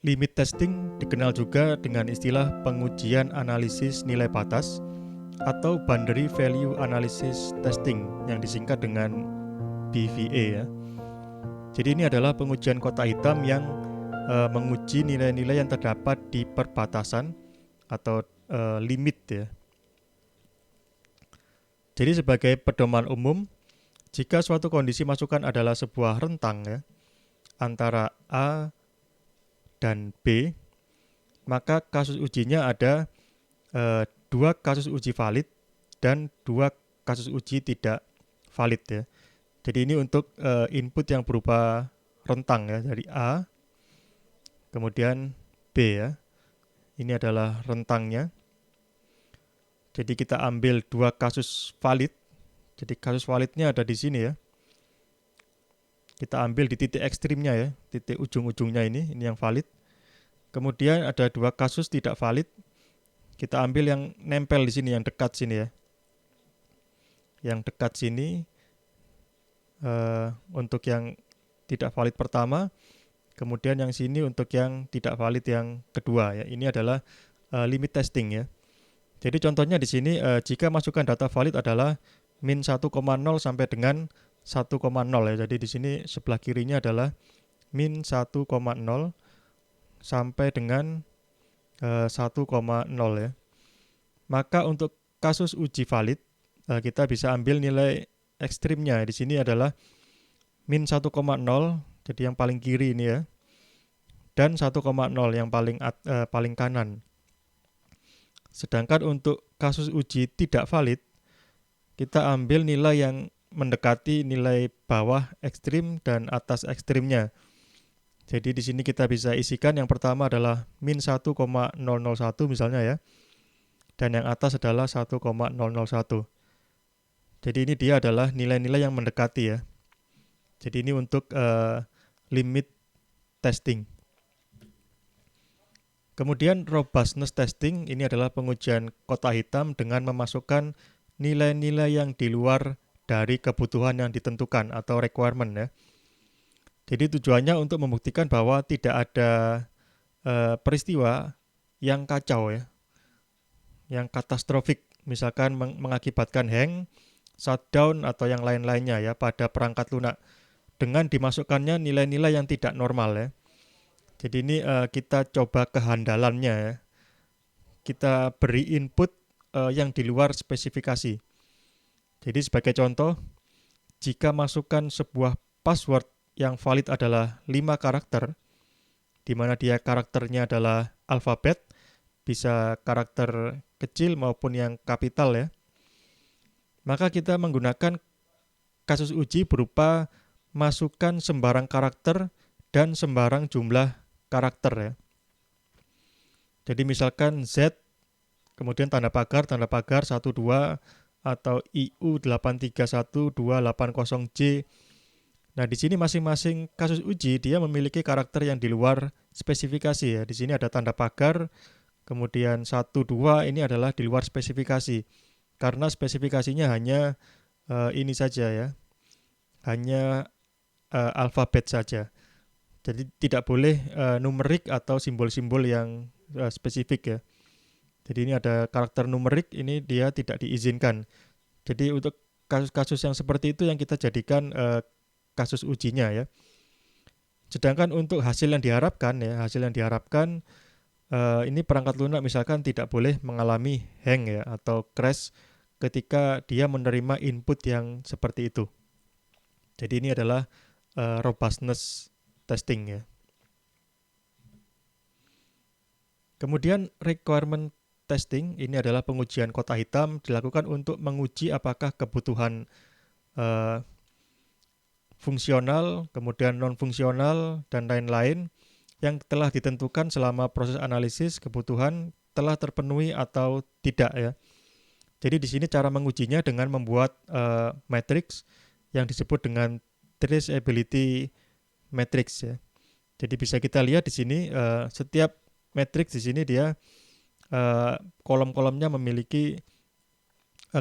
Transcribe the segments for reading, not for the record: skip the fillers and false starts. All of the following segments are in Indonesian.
Limit testing dikenal juga dengan istilah pengujian analisis nilai batas atau boundary value analysis testing yang disingkat dengan BVA ya. Jadi ini adalah pengujian kotak hitam yang menguji nilai-nilai yang terdapat di perbatasan atau limit ya. Jadi sebagai pedoman umum, jika suatu kondisi masukan adalah sebuah rentang ya, antara A dan B, maka kasus ujinya ada dua kasus uji valid dan dua kasus uji tidak valid ya. Jadi ini untuk input yang berupa rentang ya, dari A, kemudian B ya. Ini adalah rentangnya. Jadi kita ambil dua kasus valid. Jadi kasus validnya ada di sini ya. Kita ambil di titik ekstrimnya ya, titik ujung-ujungnya ini yang valid. Kemudian ada dua kasus tidak valid. Kita ambil yang nempel di sini, yang dekat sini ya. Yang dekat sini untuk yang tidak valid pertama, kemudian yang sini untuk yang tidak valid yang kedua ya. Ini adalah limit testing ya. Jadi contohnya di sini jika masukan data valid adalah min 1,0 sampai dengan 1,0 ya. Jadi di sini sebelah kirinya adalah min 1,0 sampai dengan 1,0 ya. Maka untuk kasus uji valid kita bisa ambil nilai ekstrimnya. Di sini adalah min 1,0, jadi yang paling kiri ini ya. Dan 1,0 yang paling kanan. Sedangkan untuk kasus uji tidak valid, kita ambil nilai yang mendekati nilai bawah ekstrim dan atas ekstrimnya. Jadi di sini kita bisa isikan yang pertama adalah min 1,001 misalnya ya. Dan yang atas adalah 1,001. Jadi ini dia adalah nilai-nilai yang mendekati ya. Jadi ini untuk limit testing. Kemudian robustness testing ini adalah pengujian kotak hitam dengan memasukkan nilai-nilai yang di luar dari kebutuhan yang ditentukan atau requirement ya. Jadi tujuannya untuk membuktikan bahwa tidak ada peristiwa yang kacau ya, yang katastrofik, misalkan mengakibatkan hang, shutdown atau yang lain-lainnya ya pada perangkat lunak dengan dimasukkannya nilai-nilai yang tidak normal ya. Jadi ini kita coba kehandalannya ya. Kita beri input yang di luar spesifikasi. Jadi sebagai contoh, jika masukkan sebuah password yang valid adalah 5 karakter, di mana dia karakternya adalah alfabet, bisa karakter kecil maupun yang kapital ya. Maka kita menggunakan kasus uji berupa masukkan sembarang karakter dan sembarang jumlah karakter ya. Jadi misalkan Z, kemudian tanda pagar 12 atau IU831280J. Nah, di sini masing-masing kasus uji dia memiliki karakter yang di luar spesifikasi ya. Di sini ada tanda pagar, kemudian 12 ini adalah di luar spesifikasi. Karena spesifikasinya hanya ini saja ya. Hanya alfabet saja. Jadi tidak boleh numerik atau simbol-simbol yang spesifik ya. Jadi ini ada karakter numerik, ini dia tidak diizinkan. Jadi untuk kasus-kasus yang seperti itu yang kita jadikan kasus ujinya ya. Sedangkan untuk hasil yang diharapkan ya, ini perangkat lunak misalkan tidak boleh mengalami hang ya atau crash ketika dia menerima input yang seperti itu. Jadi ini adalah robustness testing ya. Kemudian requirement testing ini adalah pengujian kotak hitam dilakukan untuk menguji apakah kebutuhan fungsional, kemudian non-fungsional dan lain-lain yang telah ditentukan selama proses analisis kebutuhan telah terpenuhi atau tidak ya. Jadi di sini cara mengujinya dengan membuat matrix yang disebut dengan traceability matrix ya. Jadi bisa kita lihat di sini setiap matrix di sini dia kolom-kolomnya memiliki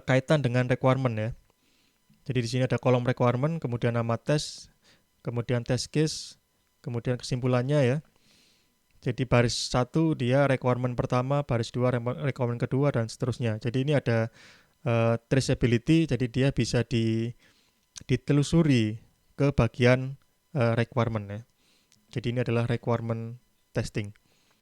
kaitan dengan requirement ya. Jadi di sini ada kolom requirement, kemudian nama tes, kemudian test case, kemudian kesimpulannya ya. Jadi baris satu dia requirement pertama, baris dua requirement kedua, dan seterusnya. Jadi ini ada traceability, jadi dia bisa ditelusuri ke bagian requirement ya. Jadi ini adalah requirement testing.